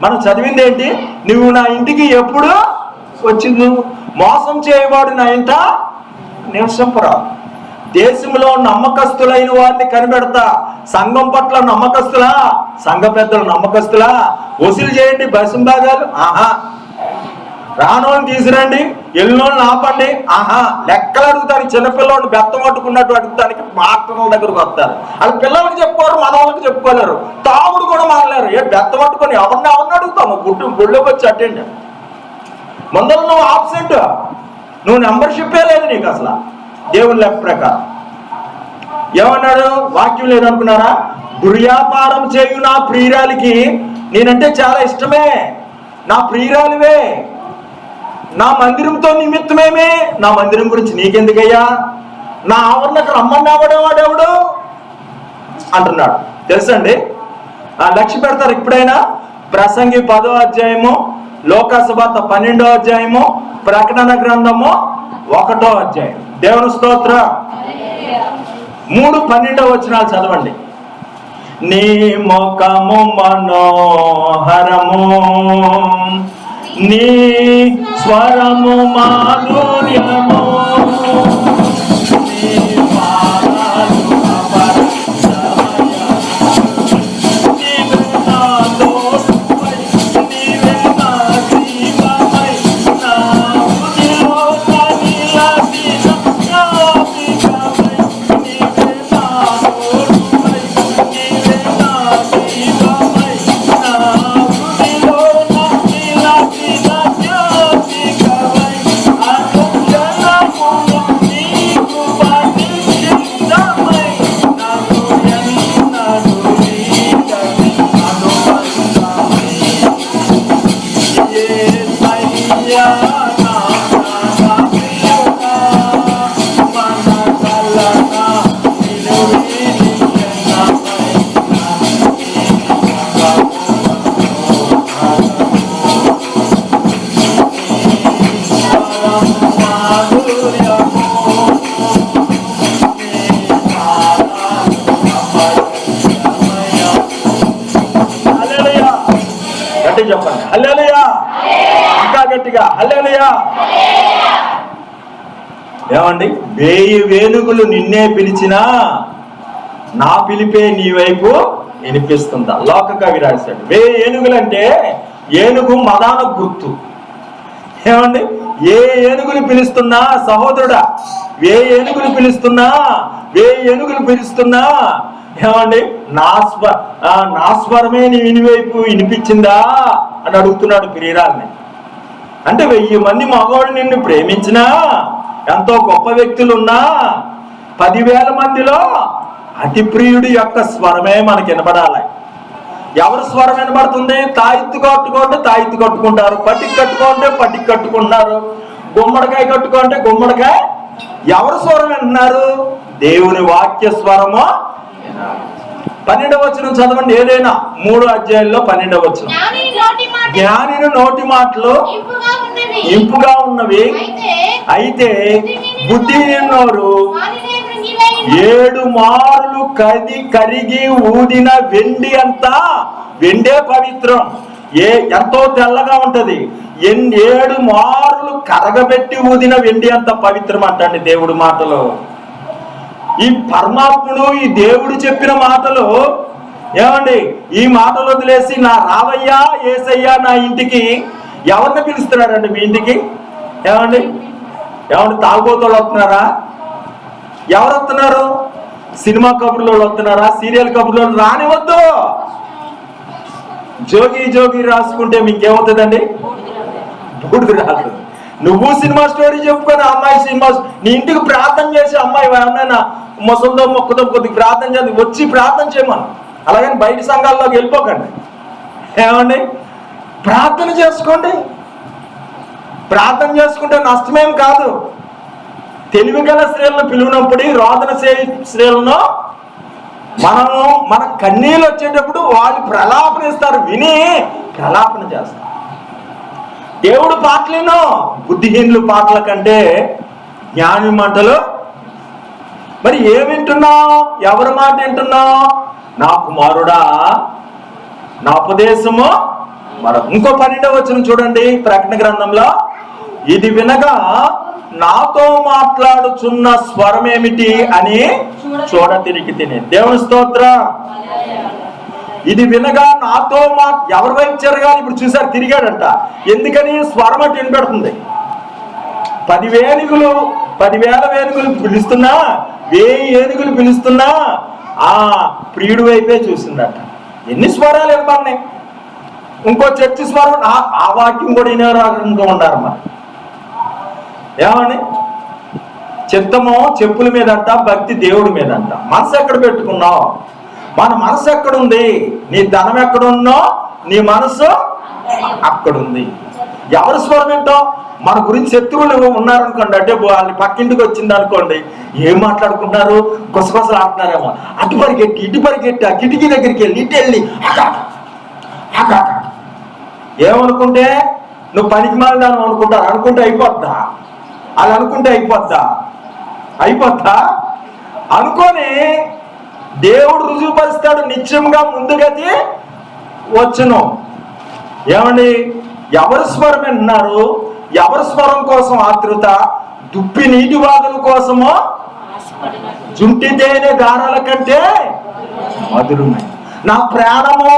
మనం చదివింది ఏంటి? నువ్వు నా ఇంటికి ఎప్పుడు వచ్చింది? మోసం చేయవాడు నా ఇంట నివసింపరా. దేశంలో నమ్మకస్తులైన వారిని కనిపెడతా. సంఘం పట్ల నమ్మకస్తులా? సంఘ పెద్దలు నమ్మకస్తులా? వసూలు చేయండి బసింబాగాలు, ఆహా. రానోళ్ళని తీసుకురండి, ఎల్లునోళ్ళని ఆపండి, ఆహా. లెక్కలు అడుగుతారు. చిన్నపిల్లవాడిని బెత్తం పట్టుకున్నట్టు అడుగుతానికి మాస్టర్ల దగ్గరకు వస్తారు. వాళ్ళు పిల్లలకి చెప్పుకోరు, మన వాళ్ళకి చెప్పుకోలేరు. తాగుడు కూడా మానలేరు. బెత్తం పట్టుకొని ఎవరిని అడుగుతాము? గుళ్ళోకి వచ్చి అటెండ్. ముందర నువ్వు ఆబ్సెంట్, నువ్వు మెంబర్షిప్పే లేదు నీకు అసలు. దేవుని లెక్క ప్రకారం ఏమన్నాడు? వాక్యం లేదనుకున్నారా? దుర్వ్యాపారం చేయు నా ప్రియురాలికి నేనంటే చాలా ఇష్టమే, నా ప్రియురాలివే, నా మందిరంతో నిమిత్తమేమే. నా మందిరం గురించి నీకెందుకయ్యా? నా ఆవరణకు రమ్మన్నావాడేవాడెవడు అంటున్నాడు. తెలుసండి, లక్ష్య పెడతారు ఎప్పుడైనా. ప్రసంగి 10వ అధ్యాయము, లోకాసువార్త 12వ అధ్యాయము, ప్రకటన గ్రంథము 1వ అధ్యాయం. దేవుని స్తోత్ర. 3:12 వచనాలు చదవండి. నీ ముఖము మనోహరము, నీ స్వరము మాధుర్యము, చెప్పండి హల్లెలూయా. ఇంకా గట్టిగా హల్లెలూయా. ఏమండి? 1000 వేణుగులు నిన్నే పిలిచినా నా పిలిపే నీ వైపు వినిపిస్తుందా? లోక కవి రాశాడు. 1000 ఏనుగులు అంటే ఏనుగు మదాన గుర్తు. ఏమండి? ఏ ఏనుగులు పిలుస్తున్నా సహోదరుడా, 1000 ఏనుగులు పిలుస్తున్నా, 1000 ఏనుగులు పిలుస్తున్నా, ఏమండి, నా స్వరమే నీ వినివైపు వినిపించిందా అని అడుగుతున్నాడు ప్రియురాల్ని. అంటే 1000 మంది మగవాళ్ళు నిన్ను ప్రేమించినా, ఎంతో గొప్ప వ్యక్తులున్నా, 10,000 మందిలో అతి ప్రియుడి యొక్క స్వరమే మనకి వినపడాలి. ఎవరి స్వరం వినబడుతుంది? తాయిత్తు కట్టుకుంటే తాయిత్తు కట్టుకుంటారు, పట్టికి కట్టుకుంటే పట్టికి కట్టుకుంటారు, గుమ్మడికాయ కట్టుకుంటే గుమ్మడికాయ. ఎవరి స్వరం వింటున్నారు? దేవుని వాక్య స్వరము. 12వ వచనం చదవండి. ఏదైనా 3 అధ్యాయంలో 12వ వచనం. జ్ఞానిని నోటి మాటలు ఇంపుగా ఉన్నవి, అయితే బుద్ధి నిన్నోరు 7 మారులు కరిగి ఊదిన వెండి అంతా. వెండే పవిత్రం. ఎంతో తెల్లగా ఉంటది. 7 మారులు కరగబెట్టి ఊదిన వెండి అంత పవిత్రం అంటండి దేవుడి మాటలు. ఈ పరమాత్ముడు, ఈ దేవుడు చెప్పిన మాటలు. ఏమండి? ఈ మాటలు వదిలేసి నా రావయ్యా ఏసయ్యా నా ఇంటికి ఎవరిని పిలుస్తున్నారండి మీ ఇంటికి? ఏమండి? తాగుబోతోళ్ళు వస్తున్నారా? ఎవరు వస్తున్నారు? సినిమా కబుర్లో వస్తున్నారా? సీరియల్ కబుర్లో రానివద్దు. జోగి రాసుకుంటే మీకేమవుతుందండి? బూడిద రాదు. నువ్వు సినిమా స్టోరీ చెప్పుకొని అమ్మాయి సినిమా, నీ ఇంటికి ప్రార్థన చేసి అమ్మాయి ఏమైనా మొసందో మొక్కదో కొద్దిగా ప్రార్థన చేసి వచ్చి ప్రార్థన చేయమను. అలాగని బయట సంఘాల్లోకి వెళ్ళిపోకండి. ఏమండి? ప్రార్థన చేసుకోండి. ప్రార్థన చేసుకుంటే నష్టమేం కాదు. తెలివి గల స్త్రీలను పిలువనప్పుడు రోదన స్త్రీలను మనము మన కన్నీళ్ళు వచ్చేటప్పుడు వాళ్ళు ప్రలాపన ఇస్తారు, విని ప్రలాపన చేస్తారు. దేవుడు పాటలేనో బుద్ధిహీనులు పాటల కంటే జ్ఞాని మాటలు. మరి ఏం వింటున్నావు? ఎవరి మాట వింటున్నావు? నా కుమారుడా, నా ఉపదేశము ఇంకో 12వ వచనం చూడండి ప్రకటన గ్రంథంలో. ఇది వినగా నాతో మాట్లాడుచున్న స్వరం ఏమిటి అని చూడ తిరిగి తిని. దేవుని స్తోత్రం. ఇది వినగా నాతో ఎవరి వైపు తిరగాలి? ఇప్పుడు చూసారు, తిరిగాడంట. ఎందుకని? స్వరం అటు వినపెడుతుంది. 10,000 ఏనుగులు పిలుస్తున్నా, 1000 ఏనుగులు పిలుస్తున్నా ఆ ప్రియుడి వైపే చూసిందట. ఎన్ని స్వరాలు వినబడినాయి. ఇంకో చర్చి స్వరం, ఆ వాక్యం కూడా వినేవారు ఉన్నారు. మరి ఏమని? చిత్తము చెప్పుల మీద అంట, భక్తి దేవుడి మీద అంట. మనసు ఎక్కడ పెట్టుకున్నావు? మన మనసు ఎక్కడుంది? నీ ధనం ఎక్కడున్నో నీ మనసు అక్కడుంది. ఎవరి స్వరం ఏంటో? మన గురించి శత్రువులు ఉన్నారనుకోండి, అంటే వాళ్ళని పక్కింటికి వచ్చింది అనుకోండి, ఏం మాట్లాడుకుంటున్నారు? గుసగుసలు ఆడుతున్నారేమో. అటు పరిగెట్టి ఇటు పరిగెట్టి ఆ కిటికీ దగ్గరికి వెళ్ళి ఇటు వెళ్ళి ఏమనుకుంటే నువ్వు పనికి మాలిదాను అనుకుంటారు. అనుకుంటే అయిపోద్దా? అది అనుకుంటే అయిపోద్దా? అనుకొని దేవుడు రుజువుపరుస్తాడు. నిత్యంగా ముందుగతి వచ్చును. ఏమండి? ఎవరి స్వరం వింటున్నారు? ఎవరి స్వరం కోసం ఆతృత? దుప్పి నీటి వాగుల కోసమో జుంటి తేనె దారాల కంటే మధురమై నా ప్రాణము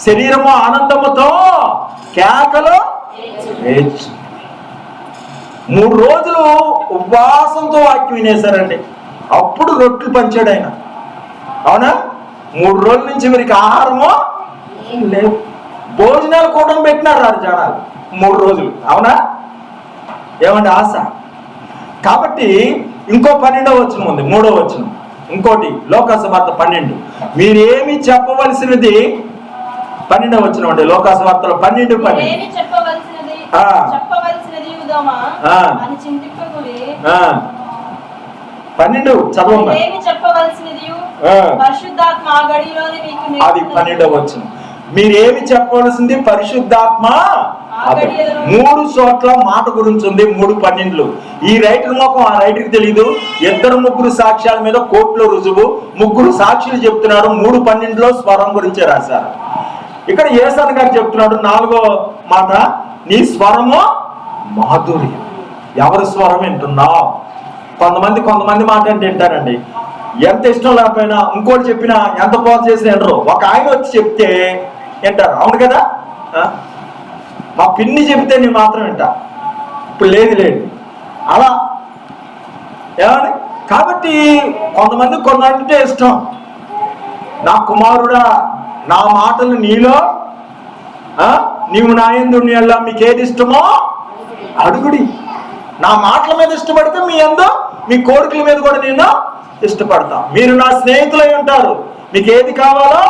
శరీరము ఆనందముతో కేకలు 3 రోజులు ఉపవాసంతో వాక్యం వినేశారండి. అప్పుడు రొట్టెలు పంచాడు ఆయన. అవునా? 3 రోజుల నుంచి వీరికి ఆహారము లేదు. భోజనాలు కూడా పెట్టినారు జనాలు 3 రోజులు. అవునా? ఏమండి? ఆశ. కాబట్టి ఇంకో 12వ వచనం ఉంది, 3వ వచనం. ఇంకోటి లోకాసువార్త 12. మీరేమి చెప్పవలసినది 12వ వచనం అండి. లోకాసువార్తలో 12. 12 చదవమ్మా. అది 12వ వచనం. మీరేమి చెప్పవలసింది? పరిశుద్ధాత్మ 3 చోట్ల మాట గురించి ఉంది. 3:12. ఈ రైటర్ మొఖం ఆ రైటర్కి తెలియదు. 2-3 సాక్ష్యాల మీద కోర్టులో రుజువు. 3 సాక్షులు చెప్తున్నారు. 3:12లో స్వరం గురించే రాశారు. ఇక్కడ యేసన్న గారు చెప్తున్నాడు 4వ మాట, నీ స్వరము మాధుర్యం. ఎవరి స్వరం వింటున్నావు? కొంతమంది మాట అంటే వింటారండి. ఎంత ఇష్టం లేకపోయినా, ఇంకోటి చెప్పినా, ఎంత పోత చేసినా వినరు. ఒక ఆయన వచ్చి చెప్తే వింటారు. అవును కదా? మా పిన్ని చెప్తే నేను మాత్రం వింటా. ఇప్పుడు లేదు అలా. ఏమని? కాబట్టి కొంతమంటే ఇష్టం. నా కుమారుడా, నా మాటలు నీలో, నీవు నా యందు నీలో మీకు ఏది ఇష్టమో అడుగుడి. నా మాటల మీద ఇష్టపడితే మీ కోరికల మీద కూడా నేను ఇష్టపడతా. మీరు నా స్నేహితులై ఉంటారు. మీకు ఏది కావాలో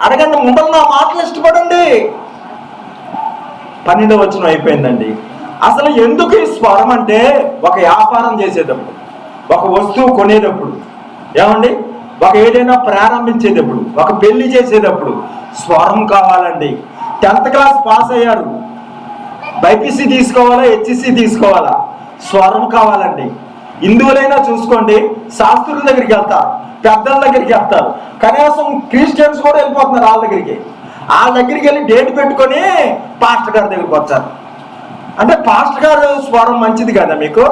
అడగండి. ముందర నా మాటలు ఇష్టపడండి. 12వ వచనం అయిపోయిందండి. అసలు ఎందుకు ఈ స్వరం అంటే, ఒక వ్యాపారం చేసేటప్పుడు, ఒక వస్తువు కొనేటప్పుడు, ఏమండి, ఒక ఏదైనా ప్రారంభించేటప్పుడు, ఒక పెళ్లి చేసేటప్పుడు స్వరం కావాలండి. 10th క్లాస్ పాస్ అయ్యారు, బైపీసీ తీసుకోవాలా, హెచ్ఈసీ తీసుకోవాలా? స్వరం కావాలండి. హిందువులైనా చూసుకోండి, శాస్త్రుల దగ్గరికి వెళ్తారు, పెద్దల దగ్గరికి వెళ్తారు. కనీసం క్రిస్టియన్స్ కూడా వెళ్ళిపోతున్నారు వాళ్ళ దగ్గరికి వెళ్ళి డేట్ పెట్టుకొని పాస్టర్ గారి దగ్గరికి వచ్చారు. అంటే పాస్టర్ గారు స్వరం మంచిది కదా మీకు?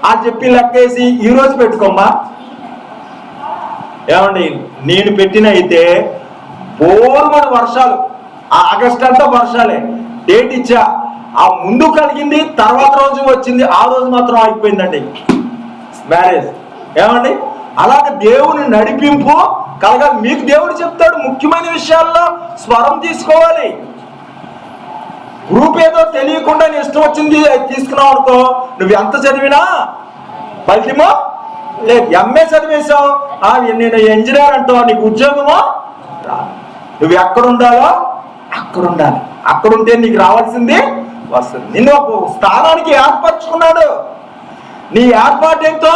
ఆ చెప్పి లెక్కేసి ఈరోజు పెట్టుకోమ్మా. ఏమండి? నేను పెట్టిన అయితే బోరుమని వర్షాలు, ఆ ఆగస్ట్ అంతా వర్షాలే. డేట్ ఇచ్చా, ఆ ముందు కలిగింది, తర్వాత రోజు వచ్చింది, ఆ రోజు మాత్రం ఆగిపోయిందండి మ్యారేజ్. ఏమండి? అలాగే దేవుని నడిపింపు కలగాలి. మీకు దేవుడు చెప్తాడు ముఖ్యమైన విషయాల్లో స్వరం తీసుకోవాలి. గ్రూప్ ఏదో తెలియకుండా నీ ఇష్టం వచ్చింది తీసుకున్నావు అనుకో, నువ్వు ఎంత చదివినా ఫలితమో లేదు. ఎంఏ చదివేశావు, నేను ఇంజనీర్ అంటావు, నీకు ఉద్యోగమో రాదు. నువ్వు ఎక్కడ ఉండాలో అక్కడ ఉండాలి. అక్కడుంటే నీకు రావాల్సింది వస్తుంది. నిన్ను ఒక స్థానానికి ఏర్పరచుకున్నాడు. నీ ఏర్పాటు ఏంటో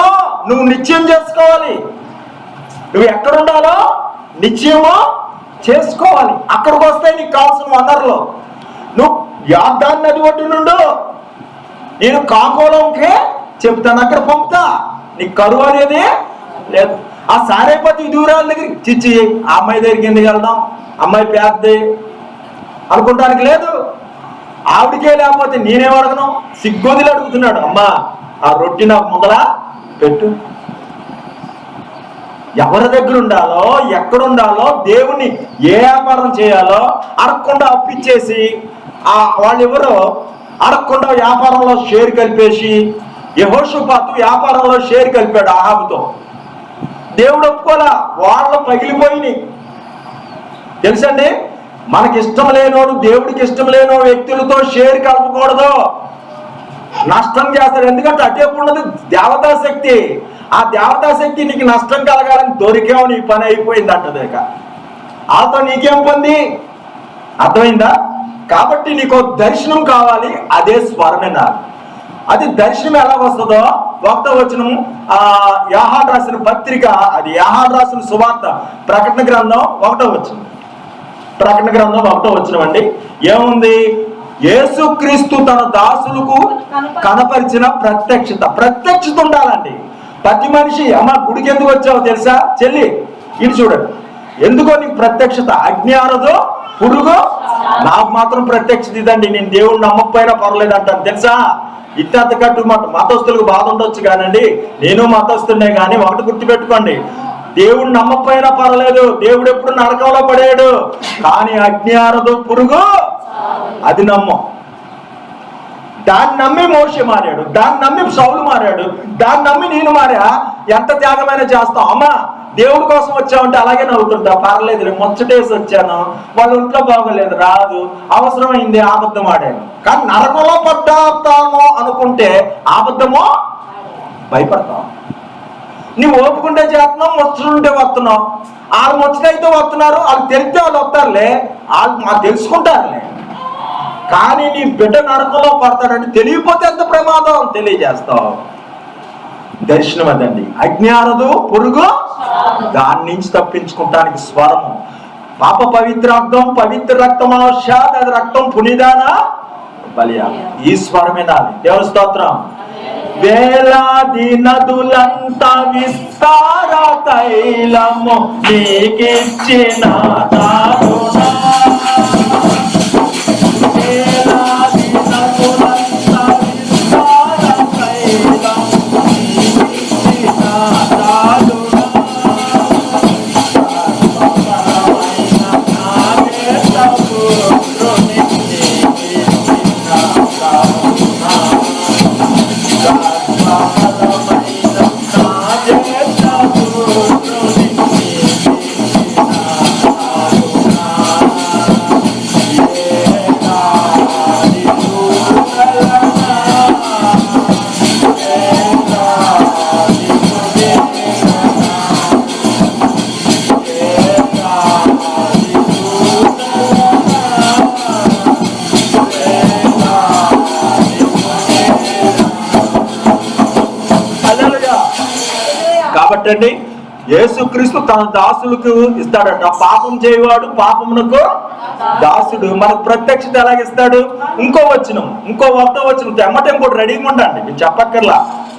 నువ్వు నిశ్చయం చేసుకోవాలి. నువ్వు ఎక్కడ ఉండాలో నిశ్చయమో చేసుకోవాలి. అక్కడికి వస్తాయి నీకు కావాల్సిన వనరులు. నువ్వు యార్దాన్ నది ఒడ్డు నుండు నేను కాకోలంకే చెప్తాను, అక్కడ పంపుతా. నీకు కరువు అనేది లేదు. ఆ సారేపతి దూరాల దగ్గరికి చిచ్చి ఆ అమ్మాయి దగ్గరికి ఎందుకు వెళ్దాం, అమ్మాయి పేద్ది అనుకుంటానికి లేదు. ఆవిడికే లేకపోతే నేనేం అడగను? సిగ్గొదిలి అడుగుతున్నాడు, అమ్మా ఆ రొట్టి నాకు ముందలా పెట్టు. ఎవరి దగ్గర ఉండాలో, ఎక్కడుండాలో, దేవుణ్ణి ఏ వ్యాపారం చేయాలో అడగకుండా అప్పిచ్చేసి వాళ్ళు ఎవరో అడగకుండా వ్యాపారంలో షేర్ కలిపేసి, యెహోషాపాతు వ్యాపారంలో షేర్ కలిపాడు ఆహాబుతో. దేవుడు ఒప్పుకోలా, వాళ్ళు పగిలిపోయినాయి. తెలుసండి, మనకి ఇష్టం లేనోడు, దేవుడికి ఇష్టం లేనో వ్యక్తులతో షేర్ కలపకూడదు, నష్టం చేస్తాడు. ఎందుకంటే అటేపు ఉన్నది దేవతా శక్తి. ఆ దేవతా శక్తి నీకు నష్టం కలగాలని దొరికావు, నీ పని అయిపోయింది అంటది. ఇక వాళ్ళతో నీకేం పొంది? అర్థమైందా? కాబట్టి నీకు దర్శనం కావాలి, అదే స్వరమినాలి. అది దర్శనం ఎలా వస్తుందో 1వ వచనం యోహాను రాసిన పత్రిక, అది యోహాను రాసిన సువార్త ప్రకటన గ్రంథం 1వ వచనం. ప్రకటన గ్రంథం 1వ వచనం అండి. ఏముంది? యేసుక్రీస్తు తన దాసులకు కనపరిచిన ప్రత్యక్షత ఉండాలండి. ప్రతి మనిషి, అమ్మ గుడికి ఎందుకు వచ్చావో తెలుసా చెల్లి? ఇది చూడండి, ఎందుకో నీకు ప్రత్యక్షత. అజ్ఞానదో పురుగు, నాకు మాత్రం ప్రత్యక్షత ఇదండి. నేను దేవుడిని నమ్మకపోయినా పర్లేదు అంటాను, తెలుసా? ఇట్టంత కట్టు మతస్థులకు బాధ ఉండొచ్చు కానండి, నేను మతస్థున్నే. కానీ ఒకటి గుర్తుపెట్టుకోండి, దేవుడు నమ్మకపోయినా పర్లేదు, దేవుడు ఎప్పుడు నరకంలో పడేడు. కానీ అజ్ఞానదో పురుగు, అది నమ్మం. దాన్ని నమ్మి మోషే మారాడు, దాన్ని నమ్మి సౌలు మారాడు, దాన్ని నమ్మి నేను మారా. ఎంత త్యాగమైనా చేస్తాం. అమ్మా దేవుడి కోసం వచ్చామంటే అలాగే నవ్వుతుంటా, పర్లేదు ముచ్చటేసి వచ్చాను, వాళ్ళ ఇంట్లో బాగోలేదు, రాదు, అవసరమైంది, అబద్ధం ఆడాను. కానీ నరకంలో పడ్డాతామో అనుకుంటే అబద్ధమో భయపడతాం. నువ్వు ఓపుకుంటే చేస్తున్నావు, ముచ్చటుంటే వస్తున్నావు. వాళ్ళు ముచ్చటైతే వస్తున్నారు, వాళ్ళు తెలిస్తే వాళ్ళు వస్తారులే, వాళ్ళు మాకు తెలుసుకుంటారులే. కానీ నీ బిడ్డ నరకంలో పడతాడంటే తెలియకపోతే ఎంత ప్రమాదం తెలియజేస్తావు. దర్శనం అదండి. అజ్ఞానదు పురుగు, దాని నుంచి తప్పించుకుంటానికి స్వరము. పాప పవిత్రార్థం పవిత్ర రక్తమాశాత్, అది రక్తం పునిదానా బలియాగం. ఈ స్వరమే నాది. దేవుని స్తోత్రం. వేలాది నదులంతా విస్తార తైలము నీకిచ్చిన దారుణా. వేలాది నదులంతా విస్తార తైలము నీకిచ్చిన దారుణా. కాబట్టి యేసుక్రీస్తు తన దాసులకు ఇస్తాడట. పాపం చేయవాడు పాపమునకు దాసుడు. మనకు ప్రత్యక్షత ఎలాగిస్తాడు? ఇంకో వచనం, ఇంకో 1వ వచనం తెమ్మటే ఇంకోటి రెడీగా ఉండండి, మీరు చెప్పక్కర్లా.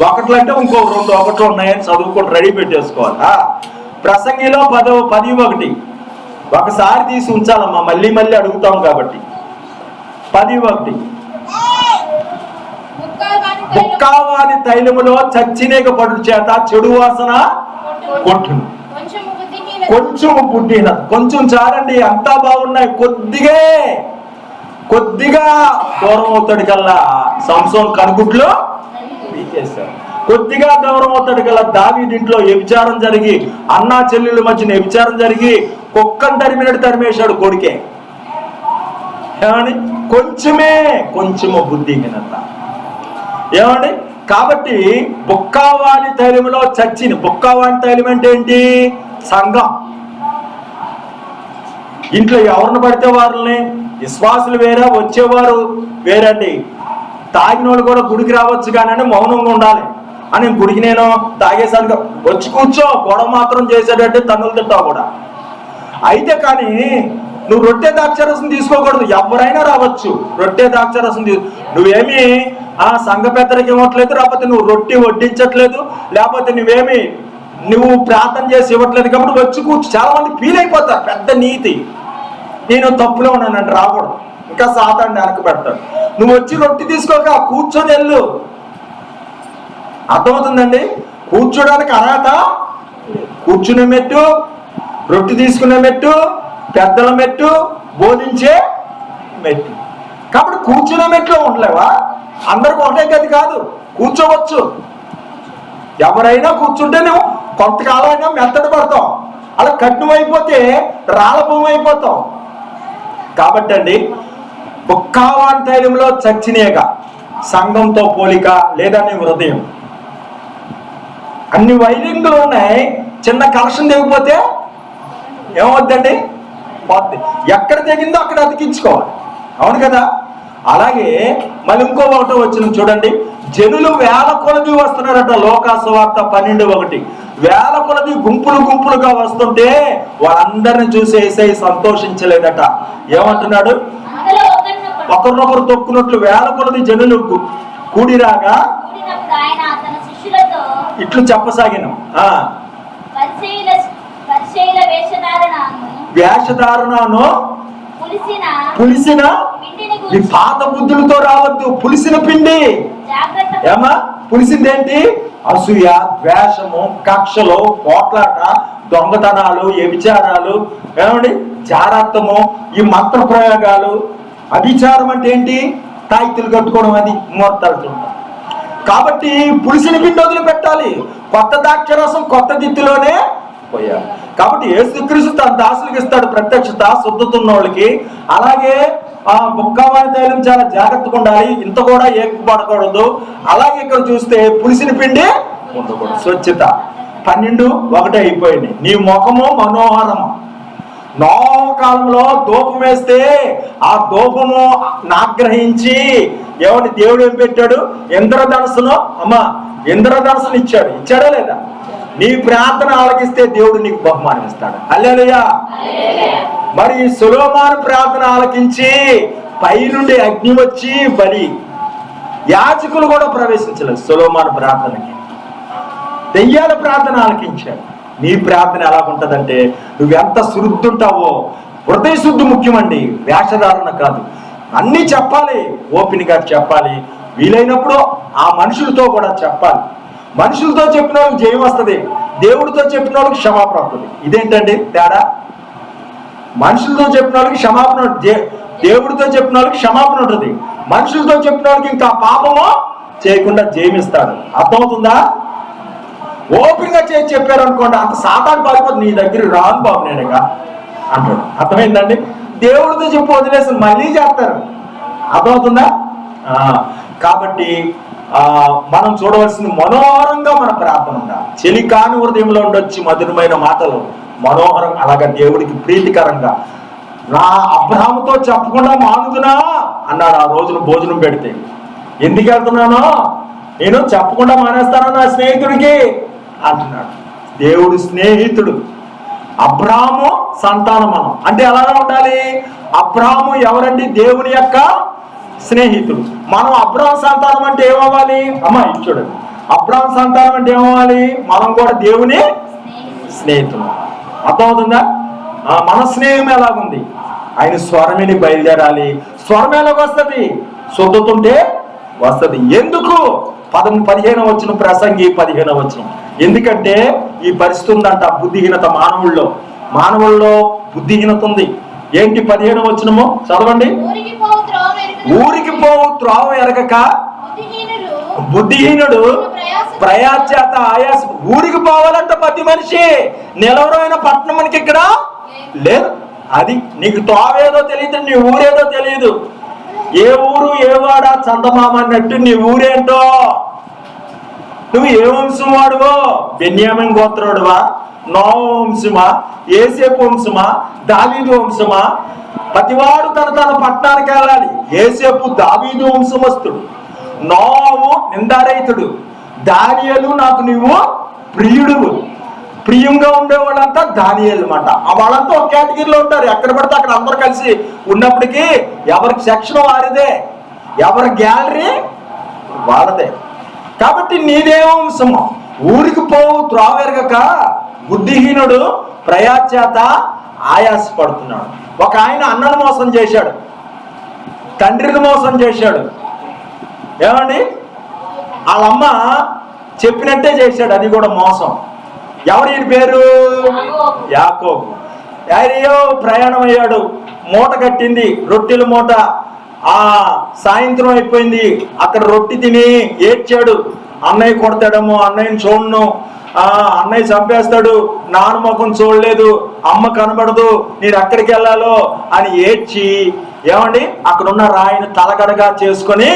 ఒకట్లు అంటే ఇంకో 2 ఒకట్లు ఉన్నాయని చదువుకోటి రెడీ పెట్టేసుకోవాలి. ప్రసంగిలో 10:1 ఒకసారి తీసి ఉంచాలమ్మా, మళ్ళీ మళ్ళీ అడుగుతాం కాబట్టి. 10:1 బుక్కావాని తైలములో చచ్చినేక పడు చేత చెడు వాసన కొట్టును. కొంచెం బుద్ధిహీన, కొంచెం చాలండి, అంతా బాగున్నాయి, కొద్దిగా దూరం అవుతాడు కల్లా సంసోన్ కనుగుడ్లో పీకేశాడు. కొద్దిగా దూరం అవుతాడు కల్లా దావీదింట్లో వ్యభిచారం జరిగి, అన్నా చెల్లెళ్ళ మధ్యన వ్యభిచారం జరిగి కుక్కను తరిమినట్టు తరిమేశాడు కొడుకే. ఏమని? కొంచెము బుద్ధిహీనత. ఏమండి? కాబట్టి బుక్కావాణి తైలంలో చచ్చింది. బుక్కావాణి తైలం అంటే ఏంటి? సంఘం. ఇంట్లో ఎవరిని పడితే వారిని, విశ్వాసులు వేరే, వచ్చేవారు వేరండి. తాగినోళ్ళు కూడా గుడికి రావచ్చు కానీ మౌనంగా ఉండాలి. అని గుడికి నేను తాగేసాను వచ్చి కూర్చో, గొడవ మాత్రం చేసేటట్టు తన్నులు తింటావు కూడా. అయితే కానీ నువ్వు రొట్టె ద్రాక్షరసం తీసుకోకూడదు. ఎవరైనా రావచ్చు, రొట్టె ద్రాక్షరసం నువ్వేమి సంఘ పెద్దరికి ఇవ్వట్లేదు, లేకపోతే నువ్వు రొట్టె వడ్డించట్లేదు, లేకపోతే నువ్వు ప్రార్థన చేసి ఇవ్వట్లేదు. కాబట్టి వచ్చి కూర్చు. చాలా మంది ఫీల్ అయిపోతారు, పెద్ద నీతి, నేను తప్పులో ఉన్నానంటే రాకూడదు. ఇంకా సాతాన్ని వెనక పెడతాడు. నువ్వు వచ్చి రొట్టె తీసుకోక కూర్చొని వెళ్ళు. అర్థమవుతుందండి? కూర్చోడానికి అర్హత, కూర్చునే మెట్టు, రొట్టె తీసుకునే మెట్టు, పెద్దల మెట్టు, బోధించే మెట్టు. కాబట్టి కూర్చునే మెట్లో ఉండలేవా? అందరికి ఒకటే గది కాదు, కూర్చోవచ్చు. ఎవరైనా కూర్చుంటే నువ్వు కొంతకాలం అయినా మెత్తడి పడతావు, అలా కఠినం అయిపోతే రాళ్ళ భూమి అయిపోతావు. కాబట్టి అండి, బుక్కావాన్ తైలంలో చచ్చినేగా సంఘంతో పోలిక లేదా నీ హృదయం. అన్ని వైరింగ్లు ఉన్నాయి, చిన్న కలెక్షన్ తెగిపోతే ఏమవుద్దండి? పోద్ది. ఎక్కడ తెగిందో అక్కడ అతికించుకోవాలి, అవును కదా? అలాగే మళ్ళీ ఒకటో వచ్చిన చూడండి, జనులు వేల కొలది వస్తున్నారట. లోకాసు వార్త 12:1. వేల కొలది గుంపులు గుంపులుగా వస్తుంటే వాళ్ళందరిని చూసి యేసయ్య సంతోషించలేదట. ఏమంటున్నాడు? ఒకరినొకరు తొక్కున్నట్లు వేల కొలది జనులు కూడిరాగా ఇట్లు చెప్పసాగిన వేషధారణను పులిసిన ఈ పాత బుద్ధులతో రావద్దు. పులిసిన పిండి ఏమా? పులిసిందేంటి? అసూయ, ద్వేషము, కక్షలు, పోట్లాట, దొంగతనాలు, వ్యభిచారాలు, ఏమండి, జారత్వము, ఈ మంత్ర ప్రయోగాలు. అభిచారం అంటే ఏంటి? తాయితులు కట్టుకోవడం, అది ముహూర్తాలు. కాబట్టి పులిసిన పిండి వదిలిపెట్టాలి. కొత్త ద్రాక్షరసం కొత్త దిత్తులోనే పోయాలి. కాబట్టి యేసుక్రీస్తు తన దాసులకు ఇస్తాడు ప్రత్యక్షత, శుద్ధతున్న వాళ్ళకి. అలాగే బుక్కావాని తైలం చాలా జాగ్రత్తగా ఉండాలి, ఇంత కూడా ఏకపడకూడదు. అలాగే ఇక్కడ చూస్తే పులిసిన పిండి ఉండకూడదు. స్వచ్ఛత 12:1 అయిపోయింది. నీ ముఖము మనోహరము. నోవ కాలంలో ధూపం వేస్తే ఆ ధూపము నాగ్రహించి ఎవరి దేవుడు ఏం పెట్టాడు? ఇంద్రధనస్సును, అమ్మా ఇంద్రధనస్సును ఇచ్చాడు. ఇచ్చాడా లేదా? నీ ప్రార్థన ఆలకిస్తే దేవుడు నీకు బహుమానం ఇస్తాడు. హల్లెలూయా. మరి సొలొమోను ప్రార్థన ఆలకించి పై నుండి అగ్ని వచ్చి బలి, యాజకులు కూడా ప్రవేశించలేదు సొలొమోను ప్రార్థనకి. దెయ్యాల ప్రార్థన ఆలకించాడు. నీ ప్రార్థన ఎలాగుంటదంటే నువ్వెంత శుద్ధి ఉంటావో. హృదయ శుద్ధి ముఖ్యమండి, వేషధారణ కాదు. అన్నీ చెప్పాలి, ఓపెన్గా చెప్పాలి. వీలైనప్పుడు ఆ మనుషులతో కూడా చెప్పాలి. మనుషులతో చెప్పిన వాళ్ళకి జయం వస్తుంది, దేవుడితో చెప్పిన వాళ్ళకి క్షమాపణ వస్తుంది. ఇదేంటండి తేడా? మనుషులతో చెప్పిన వాళ్ళకి క్షమాపణ, దేవుడితో చెప్పిన వాళ్ళకి క్షమాపణ ఉంటుంది. మనుషులతో చెప్పిన వాళ్ళకి ఇంకా పాపము చేయకుండా జయమిస్తాడు. అర్థమవుతుందా? ఓపెన్గా చేసి చెప్పారు అనుకోండి, అంత సాతాను పారిపోతుంది, నీ దగ్గర రాను బాబు నేనుగా అంటాడు. అర్థమైందండి? దేవుడితో చెప్పి వదిలేసి మళ్ళీ చేస్తారు. అర్థమవుతుందా? కాబట్టి మనం చూడవలసింది మనోహరంగా మన ప్రార్థన ఉండాలి. చెలికాని హృదయంలో ఉండొచ్చి మధురమైన మాటలు మనోహరం, అలాగా దేవుడికి ప్రీతికరంగా. నా అబ్రహాముతో చెప్పకుండా మానుదునా అన్నాడు ఆ రోజున భోజనం పెడితే. ఎందుకు వెళ్తున్నానో నేను చెప్పకుండా మానేస్తాను నా స్నేహితుడికి అంటున్నాడు. దేవుడు స్నేహితుడు, అబ్రహాము సంతానం. మనం అంటే ఎలాగా ఉండాలి? అబ్రహాము ఎవరండి? దేవుని యొక్క స్నేహితుడు. మనం అబ్రహాం సంతానం అంటే ఏమవ్వాలి? అమ్మా ఇచ్చాడు. అబ్రహాం సంతానం అంటే ఏమవ్వాలి? మనం కూడా దేవుని స్నేహితులు. అర్థమవుతుందా? మన స్నేహం ఎలాగుంది? ఆయన స్వరమిని బయలుదేరాలి. స్వరం ఎలాగ వస్తుంది? శుద్ధతుంటే వస్తుంది. ఎందుకు? 15వ వచనం, ప్రసంగి 15వ వచనం. ఎందుకంటే ఈ పరిస్థితి ఉందంట, బుద్ధిహీనత మానవుల్లో బుద్ధిహీనత ఉంది. ఏంటి 15వ వచనము చదవండి. ఊరికి పోవు త్రోవ ఎరగక బుద్ధిహీనుడు ప్రయాచేత ఆయాస. ఊరికి పోవాలంట ప్రతి మనిషి. నిలవరైన పట్టణం మనకి ఇక్కడ లేదు. అది నీకు త్రోవేదో తెలియదు, నీ ఊరేదో తెలియదు. ఏ ఊరు ఏ వాడా చందమామ అన్నట్టు నీ ఊరేంటో. నువ్వు ఏ వంశం వాడువో? బెన్యామిన్ గోత్రుడువా? నోవ వంశమా? యేసేపు వంశమా? దావీదు వంశమా? ప్రతివాడు తన పట్టణానికి వెళ్ళాలి. యేసేపు దావీదు వంశమస్తుడు, నోవు నిందారహితుడు, దానియేలు నాకు నీవు ప్రియుడు. ప్రియంగా ఉండే వాళ్ళంతా దానియేలు అన్నమాట. వాళ్ళంతా ఒక కేటగిరీలో ఉంటారు. ఎక్కడ పడితే అక్కడ అందరూ కలిసి ఉన్నప్పటికీ ఎవరికి సెక్షన్ వారిదే, ఎవరి గ్యాలరీ వాళ్ళదే. కాబట్టి నీదే వంశము. ఊరికి పోవు త్రోవెరగక బుద్ధిహీనుడు ప్రయాచేత ఆయాసపడుతున్నాడు. ఒక ఆయన అన్నను మోసం చేశాడు. తండ్రిని మోసం చేశాడు. ఏమండి, వాళ్ళమ్మ చెప్పినట్టే చేశాడు, అది కూడా మోసం. ఎవరి పేరు? యాకోబు. అయ్యో ప్రయాణం అయ్యాడు, మూట కట్టింది, రొట్టెల మూట. సాయంత్రం అయిపోయింది, అక్కడ రొట్టె తిని ఏడ్చాడు. అన్నయ్య కొడతాడేమో, అన్నయ్యని చూడను, అన్నయ్య చంపేస్తాడు, నాన్న ముఖం చూడలేదు, అమ్మ కనబడదు, నేను ఎక్కడికి వెళ్ళాలో అని ఏడ్చి ఏమండి అక్కడున్న రాయిని తలగడగా చేసుకొని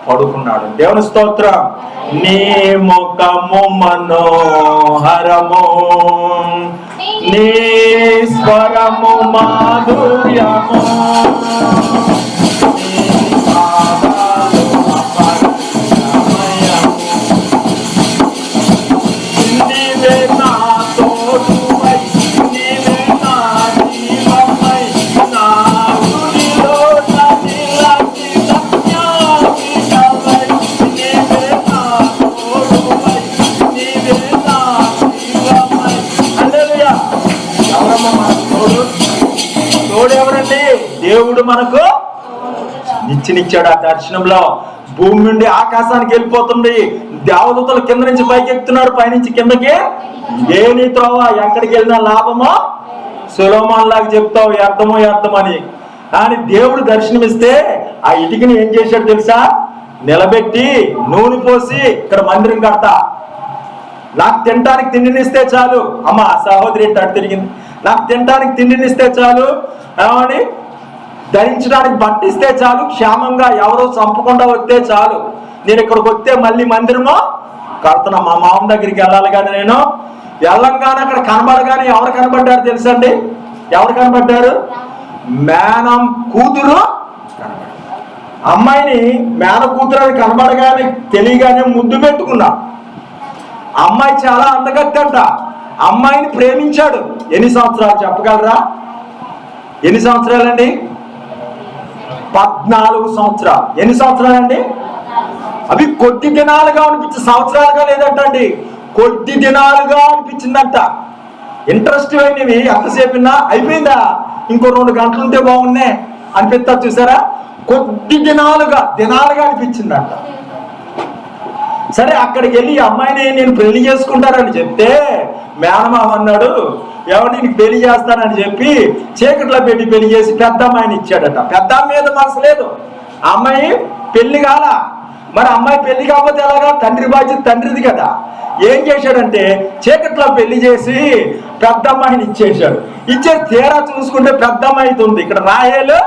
పడుకున్నాడు. దేవుని స్తోత్రం. నీ ముఖము మనోహరము, నీ స్వరము మాధుర్యము, నీవే నా తోడువై, నీవే నా జీవమై, నా గుడిలో నిలచిన జ్ఞాపికవై, నీవే నా తోడువై, నీవే నా జీవమై. హల్లెలూయా. ఎవరమ్మా మనకు తోడు? తోడు ఎవరండి? దేవుడు మనకు నిచ్చినిచ్చాడు. ఆ దర్శనంలో భూమి నుండి ఆకాశానికి వెళ్ళిపోతుంది, దేవదూతలు కింద నుంచి పైకి ఎక్కుతున్నారు, పైనుంచి కిందకి. ఏ నీ త్రోవ, ఎక్కడికి వెళ్ళినా లాభమో, సొలొమోను లాగా చెప్తావు వ్యర్థమో వ్యర్థమని. కానీ దేవుడు దర్శనమిస్తే ఆ ఇటుకని ఏం చేశాడు తెలుసా? నిలబెట్టి నూనె పోసి ఇక్కడ మందిరం కడతా, నాకు తినడానికి తిండినిస్తే చాలు. అమ్మ సహోదరి అటు తిరిగింది, నాకు తినడానికి తిండినిస్తే చాలు, ఏమని ధరించడానికి బట్టిస్తే చాలు, క్షేమంగా ఎవరో చంపకుండా వస్తే చాలు, నేను ఇక్కడికి వస్తే మళ్ళీ మందిరమో కడుతున్నా. మా మామ దగ్గరికి వెళ్ళాలి కానీ నేను వెళ్ళంగానే అక్కడ కనబడగానే ఎవరు కనబడ్డారు తెలుసండి? ఎవరు కనబడ్డారు? మేనం కూతురు కనబడ్డారు. అమ్మాయిని మేన కూతురు అని కనబడగానే తెలియగానే ముద్దు పెట్టుకున్నా. అమ్మాయి చాలా అందగత్తంట. అమ్మాయిని ప్రేమించాడు. ఎన్ని సంవత్సరాలు చెప్పగలరా? ఎన్ని సంవత్సరాలండి? 14 సంవత్సరాలు. ఎన్ని సంవత్సరాలండి? అవి కొద్ది దినాలుగా అనిపించి సంవత్సరాలుగా లేదంటండి, కొద్ది దినాలుగా అనిపించిందంట. ఇంట్రెస్ట్ అయినవి ఎంతసేపున్నా అయిపోయిందా, ఇంకో 2 గంటలు ఉంటే బాగున్నే అనిపిస్తా. చూసారా, కొద్ది దినాలుగా అనిపించిందంట. సరే అక్కడికి వెళ్ళి అమ్మాయిని నేను పెళ్లి చేసుకుంటానని చెప్తే మేనమామ అన్నాడు, ఎవరు నీకు పెళ్లి చేస్తానని చెప్పి చీకట్లో పెట్టి పెళ్లి చేసి పెద్ద అమ్మాయిని ఇచ్చాడట. పెద్ద మీద మనసు లేదు, అమ్మాయి పెళ్లి కాల. మరి అమ్మాయి పెళ్లి కాకపోతే ఎలాగా? తండ్రి బాధ్యత తండ్రిది కదా. ఏం చేశాడంటే చీకట్లో పెళ్లి చేసి పెద్ద అమ్మాయిని ఇచ్చేసాడు. ఇచ్చే తీరా చూసుకుంటే పెద్ద అమ్మాయి ఉంది, ఇక్కడ రాహేలు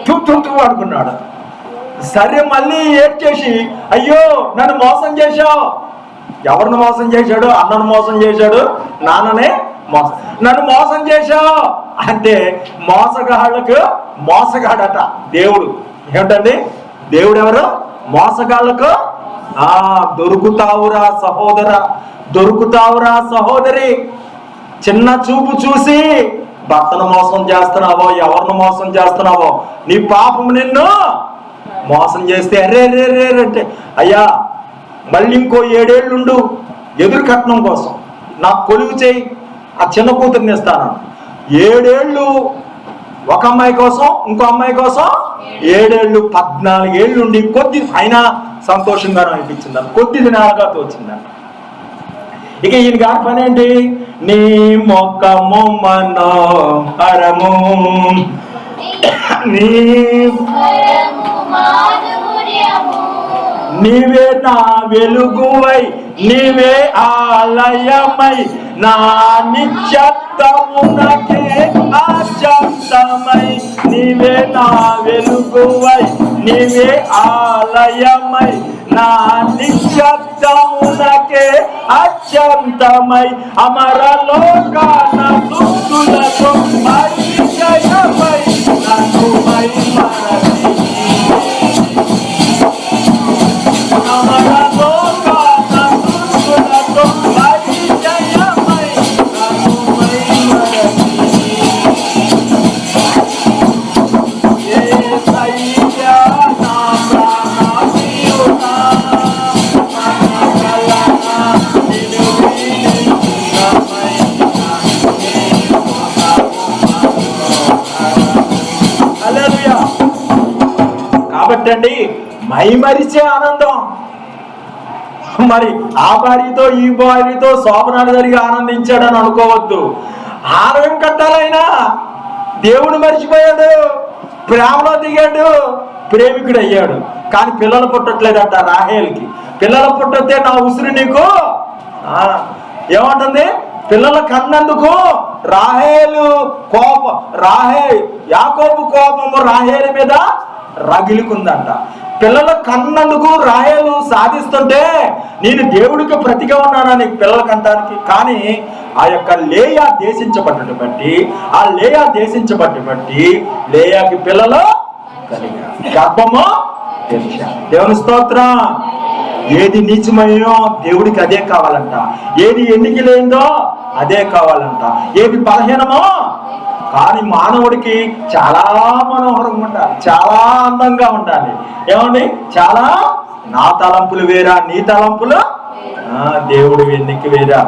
తుట్టు అనుకున్నాడు. సరే మళ్ళీ ఏడ్చేసి అయ్యో నన్ను మోసం చేశావు. ఎవరిని మోసం చేశాడు? అన్నను మోసం చేశాడు, నాన్ననే మోసం. నన్ను మోసం చేశావు అంటే మోసగాళ్ళకు మోసగాడట దేవుడు. ఏమిటండి దేవుడు? ఎవరు? మోసగాళ్ళకు దొరుకుతావురా సహోదర, దొరుకుతావురా సహోదరి. చిన్న చూపు చూసి భర్తను మోసం చేస్తున్నావో, ఎవరిని మోసం చేస్తున్నావో, నీ పాపం నిన్ను మోసం చేస్తే అరే రే రే అంటే అయ్యా మళ్ళీ ఇంకో 7 ఏళ్ళుండు ఎదురు కట్నం కోసం నాకు కొలువు చేయి, ఆ చిన్న కూతుర్ని ఇస్తాను. 7 ఏళ్ళు ఒక అమ్మాయి కోసం, ఇంకో అమ్మాయి కోసం 7 ఏళ్ళు, 14 ఏళ్ళు ఉండి కొద్ది అయినా సంతోషంగా అనిపించిందని, కొద్ది దినాలుగా తోచిందని. ఇక ఈయన గారి పని ఏంటి? నీ మొక్కము మనోహరము, నీ నీవే నా వెలుగువై, నీవే ఆలయమై, నా నిత్యత్వమునకే ఆచంతమై. నీవే నా వెలుగువై, నీవే ఆలయమై, నా నిత్యత్వమునకే అత్యంతమై. అమరలోకాన దుస్తులతో పరిచయమై నన్ను మహిమరచి, అమరలోకాన దుస్తులతో పరిచయమై నన్ను మహిమరచి. యేసయ్యా నా ప్రాణప్రియుడా, ఏంటండి, మైమరిచే ఆనందం. మరి ఆ భార్యతో ఈ భార్యతో శోభనాలు జరిగి ఆనందించాడని అనుకోవద్దు. ఆలయం కట్టాలైనా దేవుడు మర్చిపోయాడు, ప్రేమలో దిగాడు, ప్రేమికుడు అయ్యాడు. కానీ పిల్లలు పుట్టట్లేదంట రాహేల్కి. పిల్లలు పుట్టితే నా ఉసిరి నీకు ఏమంటుంది, పిల్లల కన్నందుకు రాహేలు కోపం, యాకోబు కోపము రాహేలు మీద రగిలుకుందంట. పిల్లల కన్నందుకు రాహేలు సాధిస్తుంటే నేను దేవుడికి ప్రతిగా ఉన్నానా నీకు పిల్లల కంటానికి. కానీ ఆ యొక్క లేయా దేశించబడ్డని బట్టి లేయాకి పిల్లలు కలిగా గర్భము తెరిచారు. దేవుని స్తోత్రం. ఏది నీచమయ్యో దేవుడికి అదే కావాలంట, ఏది ఎన్నిక లేదో అదే కావాలంట, ఏది బలహీనమో కానీ మానవుడికి చాలా మనోహరంగా ఉండాలి, చాలా అందంగా ఉండాలి. ఏమండి, చాలా నా తలంపులు వేరా, నీ తలంపులు దేవుడు ఎన్నిక వేరా.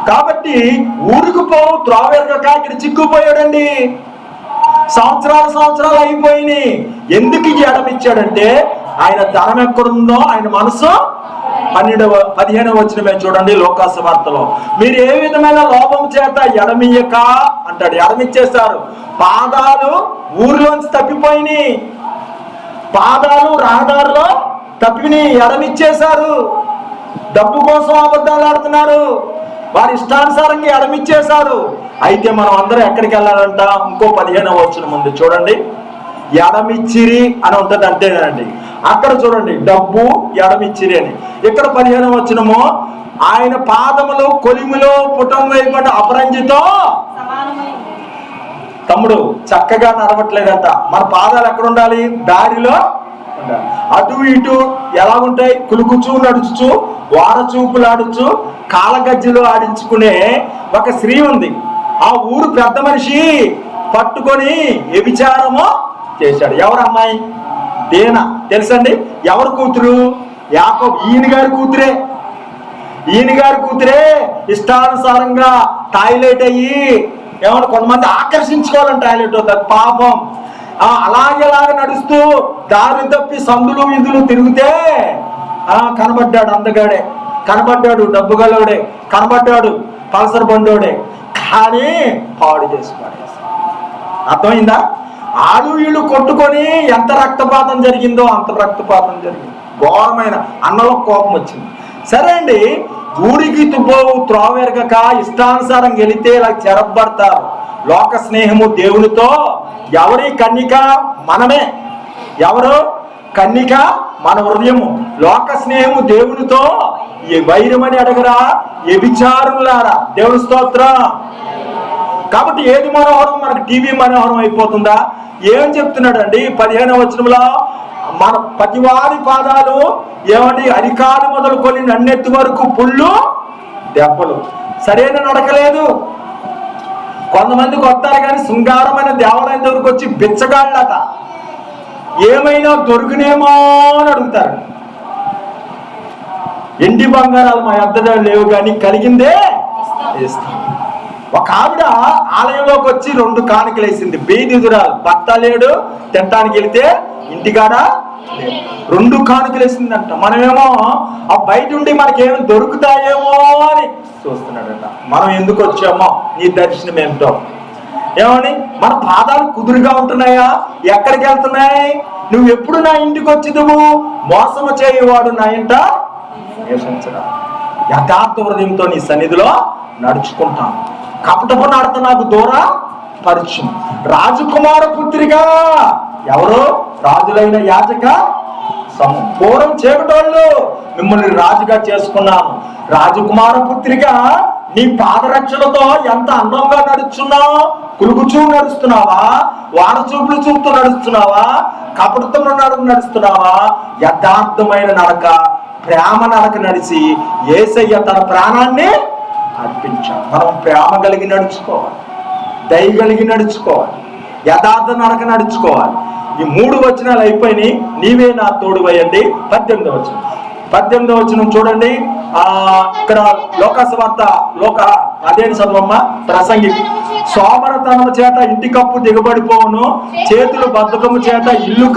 కాబట్టి ఊరికి పోవు త్రోవెరగక ఇక్కడ చిక్కుపోయాడండి. సంవత్సరాలు అయిపోయినాయి. ఎందుకు ఎడమిచ్చాడంటే ఆయన ధనం ఎక్కడుందో ఆయన మనసు 15వ వచనమే చూడండి లోకాసు వార్తలో. మీరు ఏ విధమైన లోపం చేత ఎడమియ్యక అంటాడు. ఎడమిచ్చేశారు. పాదాలు ఊరిలోంచి తప్పిపోయినాయి, పాదాలు రహదారిలో తప్పిని ఎడమిచ్చేశారు. డబ్బు కోసం అబద్ధాలు ఆడుతున్నారు, వారి ఇష్టానుసారంగా ఎడమిచ్చేశారు. అయితే మనం అందరం ఎక్కడికి వెళ్ళాలంట? ఇంకో 15వ వచనం ముందు చూడండి. ఎడమిచ్చిరి అని ఉంటుంది అంతేనండి. అక్కడ చూడండి డబ్బు ఎడమిచ్చిరి అని. ఇక్కడ 15వ వచనము ఆయన పాదములు కొలిమిలో పుటం వేయబడ్డ అపరంజితో తమ్ముడు చక్కగా నడవట్లేదంట. మన పాదాలు ఎక్కడ ఉండాలి? దారిలో ఉండాలి. అటు ఇటు ఎలా ఉంటాయి? కులుకుచూ నడుచుచు వారచూపులు ఆడుచు కాలగజ్జలు ఆడించుకునే ఒక స్త్రీ ఉంది. ఆ ఊరు పెద్ద మనిషి పట్టుకొని వ్యభిచారము చేశాడు. ఎవరు అమ్మాయి? దేనా తెలుసండి. ఎవరు కూతురు? యాకోబు. ఈయన గారి కూతురే ఇష్టానుసారంగా టాయిలెట్ అయ్యి ఏమన్నా కొంతమంది ఆకర్షించుకోవాలని టాయిలెట్ అవుతారు పాపం. అలాగే నడుస్తూ దారి తప్పి సందులు ఇందులు తిరిగితే కనబడ్డాడు అందగాడే, కనబడ్డాడు డబ్బు గలవుడే, కనబడ్డాడు పల్సర్ బండోడే. కానీ పాడు చేసి పడేస్తాడు. అర్థమైందా? ఆడు వీళ్ళు కొట్టుకొని ఎంత రక్తపాతం జరిగిందో అంత రక్తపాతం జరిగింది. ఘోరమైన అన్నలో కోపం వచ్చింది. సరే అండి, ఊరికి తుపోవు త్రోవెరగక ఇష్టానుసారం వెళితే ఇలా చెరబడతారు. లోక స్నేహము దేవునితో. ఎవరి కన్నిక? మనమే. ఎవరు కన్నిక? మన హృదయము. లోక స్నేహము దేవునితో ఈ వైరమని అడగరా వ్యభిచారులారా. దేవుని స్తోత్రం. కాబట్టి ఏది మనోహరం? మనకు టీవీ మనోహరం అయిపోతుందా? ఏం చెప్తున్నాడు అండి 15వ వచనంలో? మన ప్రతివారి పాదాలు ఏమండి అరికాలు మొదలుకొని నన్నెత్తి వరకు పుళ్ళు దెబ్బలు. సరైన నడకలేదు. కొంతమందికి వస్తారు కానీ శృంగారమైన దేవాలయం దగ్గరకు వచ్చి బిచ్చగాళ్ళట. ఏమైనా దొరికినేమో అని అడుగుతారు. ఎండి బంగారాలు మా యొద్ద లేవు కానీ కలిగిందే ఇస్తాం. ఒక ఆవిడ ఆలయంలోకి వచ్చి 2 కానుకలు వేసింది. బీదిదురాలు. భర్త లేడు, తినటానికి వెళితే ఇంటికాడ 2 కానుకలు వేసిందంట. మనమేమో ఆ బయట ఉండి మనకేమో దొరుకుతాయేమో అని చూస్తున్నాడట. మనం ఎందుకు వచ్చామో నీ దర్శనం ఏమిటో. ఏమని మన పాదాలు కుదురుగా ఉంటున్నాయా? ఎక్కడికి వెళ్తున్నాయి? నువ్వు ఎప్పుడు నా ఇంటికి వచ్చిదువు? మోసము చేయవాడు నా ఇంట నివసించరా. యథార్థ హృదయంతో నీ సన్నిధిలో నడుచుకుంటాను. కపటపు నడత నాకు దూర పరిచయం. రాజకుమార పుత్రిగా. ఎవరు? రాజులైన యాజక సమూహం. పూర్వం చేపటోళ్ళు మిమ్మల్ని రాజుగా చేసుకున్నాను. రాజకుమార పుత్రిగా నీ పాదరక్షలతో ఎంత అందంగా నడుచున్నావు. కులుగుచూ నడుస్తున్నావా? వారచూపులు చూపుతూ నడుస్తున్నావా? కపటతో నడుస్తున్నావా? యథార్థమైన నడక, ప్రేమ నడక నడిచి యేసయ్య తన ప్రాణాన్ని అర్పించాడు. మనం ప్రేమ కలిగి నడుచుకోవాలి, దయ కలిగి నడుచుకోవాలి, యథార్థ నడక నడుచుకోవాలి. ఈ 3 వచనాలు అయిపోయినాయి. నీవే నా తోడు వేయండి. 18వ వచనం. 18వ వచనం చూడండి. ఇక్కడ లోకాసువార్త అదేంటి చదవమ్మ? ప్రసంగి. సోమరతనము చేత ఇంటి కప్పు దిగబడిపోవును, చేతులు బద్ధకము చేత ఇల్లు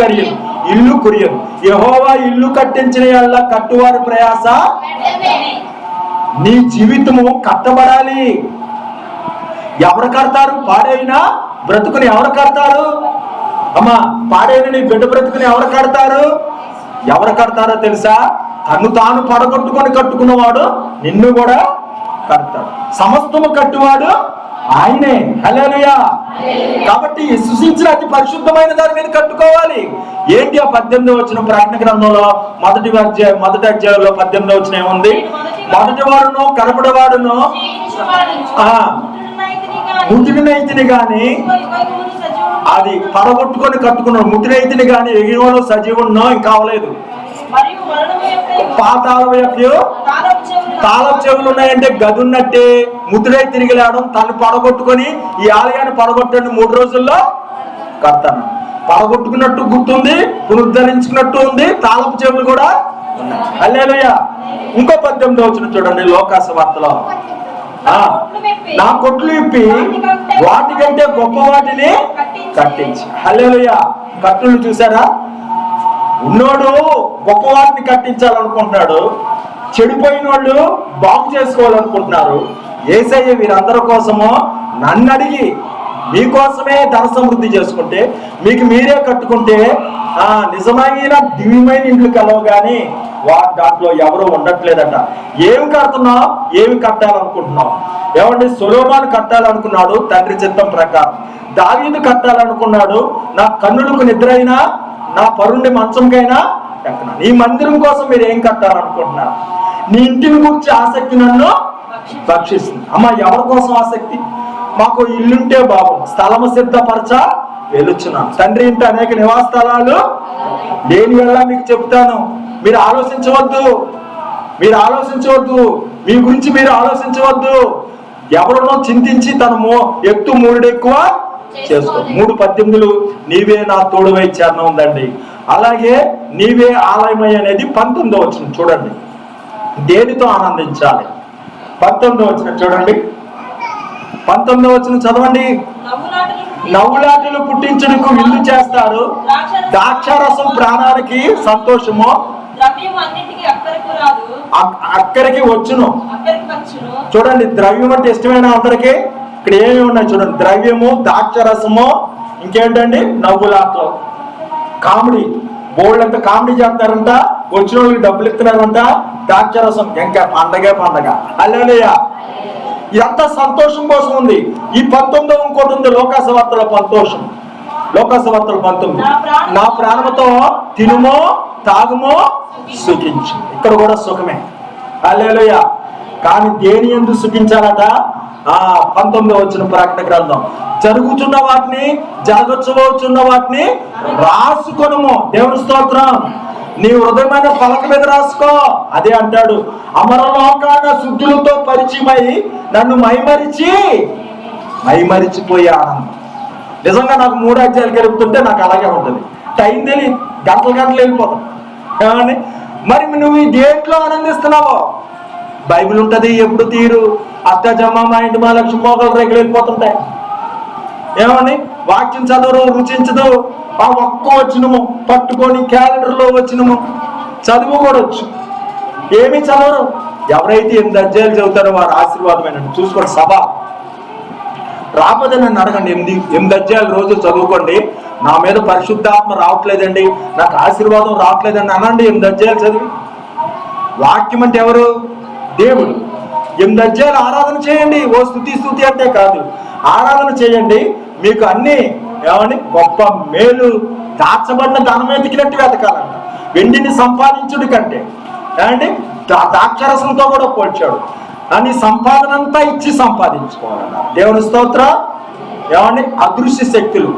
కురియను. యెహోవా ఇల్లు కట్టించిన యెడల కట్టువారి ప్రయాస. నీ జీవితము కట్టబడాలి. ఎవరు కడతారు? పాడైన బ్రతుకుని ఎవరు కడతారు? అమ్మా, పాడైన నీ బిడ్డ బ్రతుకుని ఎవరు కడతారో తెలుసా? తను తాను పడగొట్టుకొని కట్టుకున్నవాడు నిన్ను కూడా కడతాడు. సమస్తము కట్టువాడు ఆయనే. హల్లెలూయా. కాబట్టి సృష్టించిన అతి పరిశుద్ధమైన దాని మీద కట్టుకోవాలి. ఏంటి ఆ 18వ వచనం? ప్రకటన గ్రంథంలో మొదటి అధ్యాయంలో 18వ వచనం ఏముంది? మొదటివాడును కనపడవాడును ముద్రినైతిని గాని, అది పడగొట్టుకొని కట్టుకున్నాడు. ముద్రినైతిని గాని ఎగిరివాడు సజీవుడునో ఇంకా అవలేదు. పాతాళము యొక్క తాళపు చెవులు ఉన్నాయంటే గది ఉన్నట్టే. ముద్రై తిరిగి లేవడం, తను పడగొట్టుకొని ఈ ఆలయాన్ని పడగొట్టండి 3 రోజుల్లో కడతాను. పడగొట్టుకున్నట్టు గుర్తుంది, పునరుద్ధరించుకున్నట్టు ఉంది, తాళపు చెవులు కూడా ఉన్నాయి. హల్లెలూయా. ఇంకో 18వ వచనం చూడండి లోకాసువార్తలో. నా కొట్లు ఇప్పి వాటికంటే గొప్ప వాటిని కట్టించి. హల్లెలూయా. కట్టులు చూసారా? ఉన్నోడు గొప్ప వాటిని కట్టించాలనుకుంటున్నాడు, చెడిపోయిన వాళ్ళు బాగు చేసుకోవాలనుకుంటున్నారు. యేసయ్య వీరందరి కోసమో నన్ను అడిగి మీకోసమే ధన సమృద్ధి చేసుకుంటే, మీకు మీరే కట్టుకుంటే నిజమైన దివ్యమైన ఇండ్లు కలవు, కానీ దాంట్లో ఎవరు ఉండట్లేదట. ఏమి కడుతున్నావు? ఏమి కట్టాలనుకుంటున్నావు? ఏమండి, సొలొమోను కట్టాలనుకున్నాడు తండ్రి చిత్తం ప్రకారం. దావీదు కట్టాలనుకున్నాడు, నా కన్నులకు నిద్ర అయినా నా పరుండి మంచంకైనా ఎక్కనా. ఈ మందిరం కోసం మీరు ఏం కట్టాలనుకుంటున్నారు? నీ ఇంటిని గురించి ఆసక్తి నన్ను భక్షిస్తుంది. అమ్మ, ఎవరి కోసం ఆసక్తి? మాకు ఇల్లుంటే బాగుంది, స్థలము సిద్ధపరచ వెలుచున్నాను. తండ్రి ఇంటి అనేక నివాస స్థలాలు లేని వల్ల మీకు చెప్తాను. మీరు ఆలోచించవద్దు, మీ గురించి మీరు ఆలోచించవద్దు. ఎవరినో చింతించి తను ఎత్తు 3 ఎక్కువ చేసుకో. 3:18 నీవే నా తోడువై చరణం ఉందండి. అలాగే నీవే ఆలయమై అనేది 19వ వచనం చూడండి. దేనితో ఆనందించాలి? 19వ వచనం చూడండి. 19వ వచనం చదవండి. నవ్వులాటలు పుట్టించుటకు విల్లు చేస్తారు, ద్రాక్షారసం ప్రాణానికి సంతోషము, అక్కడికి వచ్చును. చూడండి, ద్రవ్యం అంటే ఇష్టమైన అందరికి. ఇక్కడ ఏమి ఉన్నాయి చూడండి, ద్రవ్యము, ద్రాక్షరసము, ఇంకేంటండి నవ్వులాటలు, కామెడీ. బోల్డ్ అంతా కామెడీ చేస్తారంట, వచ్చిన వాళ్ళకి డబ్బులు ఇస్తున్నారంట. ద్రాక్షరసం ఇంకా పండగ. హల్లెలూయా. ఇదంతా సంతోషం కోసం ఉంది. ఈ 19 ఇంకోటి ఉంది లోకాసువార్తలో 19. నా ప్రాణముతో తినుమో తాగుమో సుఖించు. ఇక్కడ కూడా సుఖమే. హల్లెలూయా. కానీ దేని యందు సుఖించాలట? 19వ వచన ప్రకటన గ్రంథం. జరుగుతున్న వాటిని, జరగచ్చున్న వాటిని రాసుకొనుము. దేవుని స్తోత్రం. నీ హృదయమైన పలక మీద రాసుకో. అదే అంటాడు, అమరలోకాన శుద్ధులతో పరిచయమై నన్ను మైమరిచిపోయే ఆనందం. నిజంగా నాకు 3 అధ్యాయాలు గెలుపుతుంటే నాకు అలాగే ఉంటుంది. టైం తెలియదు, గంటలు వెళ్ళిపోతాం. ఏమండి, మరి నువ్వు ఈ దేంట్లో ఆనందిస్తున్నావో? బైబిల్ ఉంటుంది, ఎప్పుడు తీరు అష్టజమ్మ మా ఇంటి మా లక్ష్మి మోకలు రేకులు వెళ్ళిపోతుంటాయి. ఏమండి, వాక్యం చదవరు, రుచించదు. ఆ ఒక్క వచ్చినము పట్టుకొని క్యాలెండర్లో వచ్చినము చదువు కూడా వచ్చు, ఏమీ చదవరు. ఎవరైతే 8 అధ్యాయాలు చదువుతారో వారు ఆశీర్వాదమైన చూసుకోండి. సభ రాకపోతే నన్ను అడగండి. 8 అధ్యాయాలు రోజు చదువుకోండి. నా మీద పరిశుద్ధాత్మ రావట్లేదండి, నాకు ఆశీర్వాదం రావట్లేదండి అనండి. 8 అధ్యాయాలు చదివి. వాక్యం అంటే ఎవరు? దేవుడు. 8 అధ్యాయాలు ఆరాధన చేయండి. ఓ స్తుతి అంటే కాదు, ఆరాధన చేయండి. మీకు అన్ని ఏమని గొప్ప మేలు దాచబడిన ధనం వెతికినట్టు వెతకాలంట. వెండిని సంపాదించుడి కంటే ఏమండి ద్రాక్షరసంతో కూడా పోల్చాడు. అని సంపాదన అంతా ఇచ్చి సంపాదించుకోవాలన్న. దేవుని స్తోత్రం. ఏమండి, అదృశ్య శక్తులు.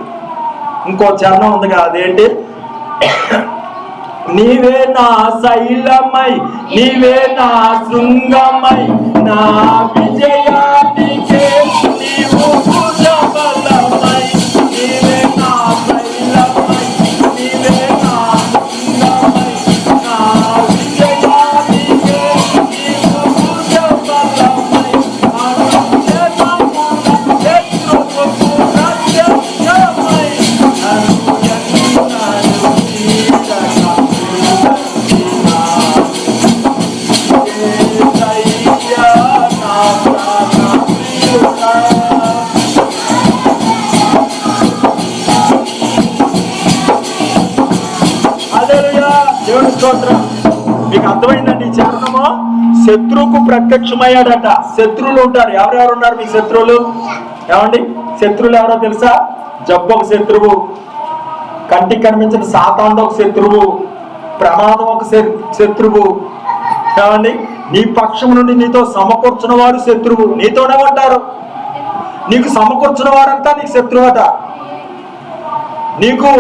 ఇంకో చరణం ఉంది కదా, అదేంటి? నీవే నా శైలమై, నీవే నా శృంగమై, నా విజయానికే నీవు భుజబలమై. నీవే నా శైలమై, నీవే నా శృంగమై, నా విజయానికే దేవుని స్తోత్రం. మీకు అర్థమైందండి ఈ చరణము? శత్రువుకు ప్రత్యక్షమయ్యాడట. శత్రువులు ఉంటారు. ఎవరెవరు ఉన్నారు మీ శత్రువులు? ఏమండి శత్రువులు ఎవరో తెలుసా? జబ్బు ఒక శత్రువు, కంటికి కనిపించిన సాతాను ఒక శత్రువు, ప్రమాదం ఒక శత్రువు. ఏమండి నీ పక్షం నుండి నీతో సమకూర్చిన వాడు శత్రువు. నీతోనే ఉంటారు. నీకు సమకూర్చిన వాడంతా నీకు శత్రువట. నీకు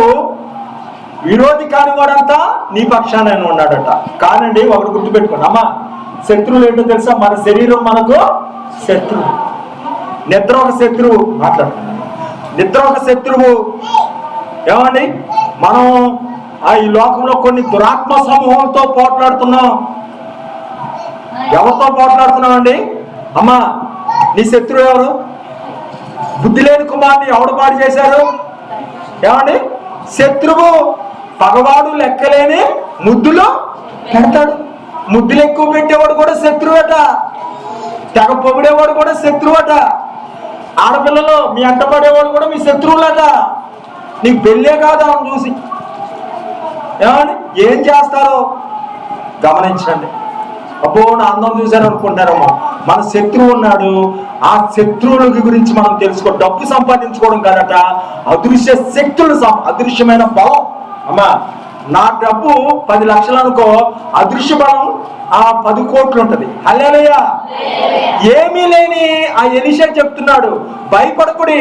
విరోధి కాని వాడంతా నీ పక్షాన ఉన్నాడట. కానండి ఒకటి గుర్తుపెట్టుకోండి అమ్మా, శత్రువులు ఏంటో తెలుసా? మన శరీరం మనకు శత్రువు. నిద్ర ఒక శత్రువు. మాట్లాడుతున్నాను. నిద్ర ఒక శత్రువు. ఏమండి మనం ఈ లోకంలో కొన్ని దురాత్మ సమూహంతో పోట్లాడుతున్నాం. ఎవరితో పోట్లాడుతున్నామండి? అమ్మా నీ శత్రువు ఎవరు? బుద్ధి లేని కుమారుని ఎవడు పాడు చేశారు? ఏమండి శత్రువు. పగవాడు లెక్కలేని ముద్దులు పెడతాడు. ముద్దులు ఎక్కువ పెట్టేవాడు కూడా శత్రువట. తెగ పొగిడేవాడు కూడా శత్రువట. ఆడపిల్లలు మీ అంట పడేవాడు కూడా మీ శత్రువులట. నీకు పెళ్ళే కాదు ఆమెను చూసి. ఏమని ఏం చేస్తారో గమనించండి. అబ్బో నా అందం చూశారు అనుకుంటారమ్మా. మన శత్రువు ఉన్నాడు. ఆ శత్రువుల గురించి మనం తెలుసుకో. డబ్బు సంపాదించుకోవడం కాదట, అదృశ్య శక్తులు, అదృశ్యమైన బలం. అమ్మా నా డబ్బు 10 లక్షలు అనుకో, అదృశ్య బలం 10 కోట్లు ఉంటది. హల్లెలూయా. ఏమీ లేని ఆ ఎలీషా చెప్తున్నాడు, భయపడకుడి,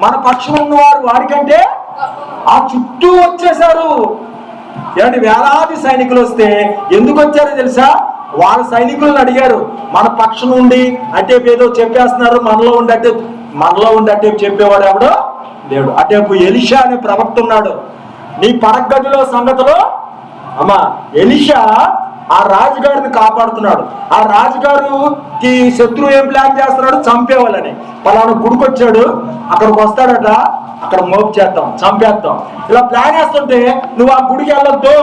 మన పక్షం ఉన్నవారు వారికంటే ఆ చుట్టూ వచ్చేశారు. ఏమంటే వేలాది సైనికులు వస్తే ఎందుకు వచ్చారో తెలుసా? వాళ్ళ సైనికులను అడిగారు, మన పక్షం నుండి అటేపు ఏదో చెప్పేస్తున్నారు, మనలో ఉండి అటేపు చెప్పేవాడు ఎవడో దేవుడు. అటేపు ఎలీషా అనే ప్రవక్త ఉన్నాడు. నీ పరగదిలో సంగతిలో అమ్మా ఎలీషా ఆ రాజుగారిని కాపాడుతున్నాడు. ఆ రాజుగారికి శత్రువు ఏం ప్లాన్ చేస్తున్నాడు? చంపేవాళ్ళని. పలానా గుడికొచ్చాడు, అక్కడికి వస్తాడట, అక్కడ మోపు చేద్దాం, చంపేద్దాం. ఇలా ప్లాన్ చేస్తుంటే నువ్వు ఆ గుడికి వెళ్ళొద్దు,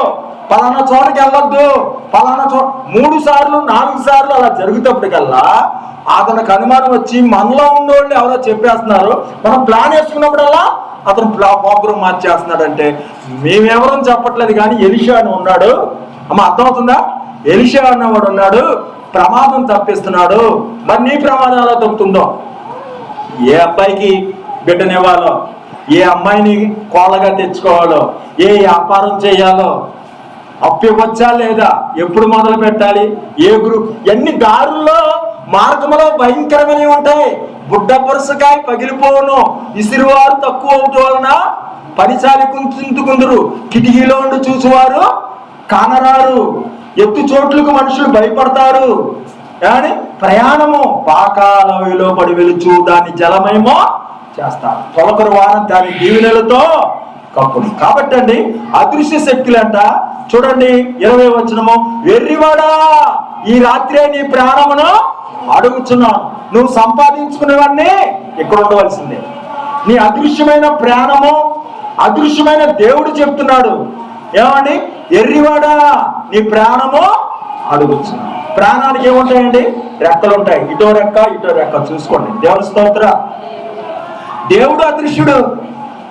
పలానా చోటకి వెళ్ళొద్దు, పలానా చోట 3 సార్లు 4 సార్లు అలా జరుగుతప్పటికల్లా అతనికి అనుమానం వచ్చి మనలో ఉన్నోళ్ళు ఎవరో చెప్పేస్తున్నారు. మనం ప్లాన్ వేసుకున్నప్పుడల్లా అతను ప్రోగ్రాం మార్చేస్తున్నాడంటే మేమెవరని చెప్పట్లేదు, కానీ ఎలీషా అని ఉన్నాడు. అమ్మ అర్థమవుతుందా? ఎలీషా అన్నవాడు ఉన్నాడు, ప్రమాదం తప్పిస్తున్నాడు. మరి నీ ప్రమాదం ఎలా తప్పుతుందో? ఏ అబ్బాయికి బిడ్డనివ్వాలో, ఏ అమ్మాయిని కోళ్ళగా తెచ్చుకోవాలో, ఏ వ్యాపారం చేయాలో, అప్పు ఇవ్వచ్చా లేదా, ఎప్పుడు మొదలు పెట్టాలి, ఏ గ్రూప్, ఎన్ని దారుల్లో మార్గంలో భయంకరమైనవి ఉంటాయి. బుడ్డ పురుసకాయ పగిలిపోవును, ఇసిరివారు తక్కువ అవటం వలన పరిచాలి కుంచుకుందరు, కిటికీలో ఉండి చూసేవారు కానరారు, ఎత్తు చోట్లకు మనుషులు భయపడతారు. కానీ ప్రయాణము పాకాలవిలో పడి వెలుచు దాన్ని జలమేమో చేస్తారు, తొలకరు వారం దాని దీవెనలతో కప్పును. కాబట్టి అండి అదృశ్య శక్తులంట. చూడండి 20వ వచనము, వెర్రివాడా ఈ రాత్రే నీ ప్రాణమును అడుగుచున్నాను. నువ్వు సంపాదించుకునేవన్నీ ఇక్కడ ఉండవలసిందే. నీ అదృశ్యమైన ప్రాణము, అదృశ్యమైన దేవుడు చెప్తున్నాడు ఏమండి, ఎర్రివాడా నీ ప్రాణము అడుగుచున్నాను. ప్రాణానికి ఏముంటాయండి? రెక్కలు ఉంటాయి, ఇటో రెక్క ఇటో రెక్క. చూసుకోండి. దేవుని స్తోత్ర. దేవుడు అదృశ్యుడు,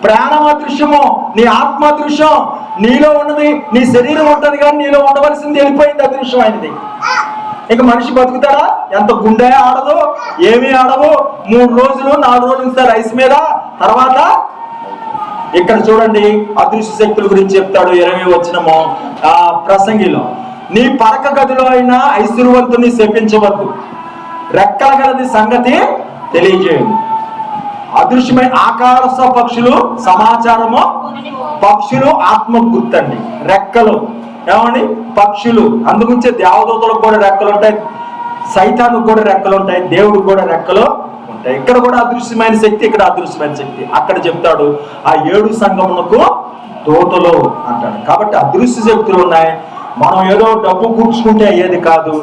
ప్రాణం అదృశ్యము, నీ ఆత్మ అదృశ్యం. నీలో ఉన్నది నీ శరీరం ఉంటుంది, కానీ నీలో ఉండవలసింది వెళ్ళిపోయింది, అదృశ్యమైనది. ఇక మనిషి బతుకుతాడా? ఎంత గుండె ఆడదు, ఏమీ ఆడవు. 3 రోజులు 4 రోజులు ఉంచుతారు రైస్ మీద. తర్వాత ఇక్కడ చూడండి అదృశ్య శక్తుల గురించి చెప్తాడు 20వ వచనము ప్రసంగిలో. నీ పరక గదిలో అయినా ఐశ్వర్యవంతుని శపించవద్దు, రెక్కల గలది సంగతి తెలియజేయదు. అదృశ్యమైన ఆకాశ పక్షులు సమాచారము, పక్షులు ఆత్మకు గుర్తండి. రెక్కలు ఏమండి పక్షులు. అందుగురించే దేవదూతలకు కూడా రెక్కలు ఉంటాయి, సైతానికి కూడా రెక్కలు ఉంటాయి, దేవుడికి కూడా రెక్కలు ఉంటాయి. ఇక్కడ కూడా అదృశ్యమైన శక్తి, ఇక్కడ అదృశ్యమైన శక్తి. అక్కడ చెప్తాడు ఆ 7 సంఘములకు దూతలు అంటాడు. కాబట్టి అదృశ్య శక్తులు ఉన్నాయి. మనం ఏదో డబ్బు కూర్చుకుంటే అయ్యేది కాదు.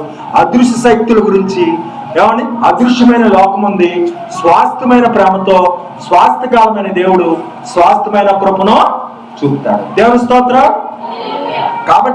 అదృశ్య శక్తుల గురించి ఏమండి, అదృశ్యమైన లోకం ఉంది. స్వాస్థ్యమైన ప్రేమతో స్వాస్థ్యకాలమైన దేవుడు స్వాస్థ్యమైన కృపను చూపుతాడు. దేవుని స్తోత్రం. కాబట్టి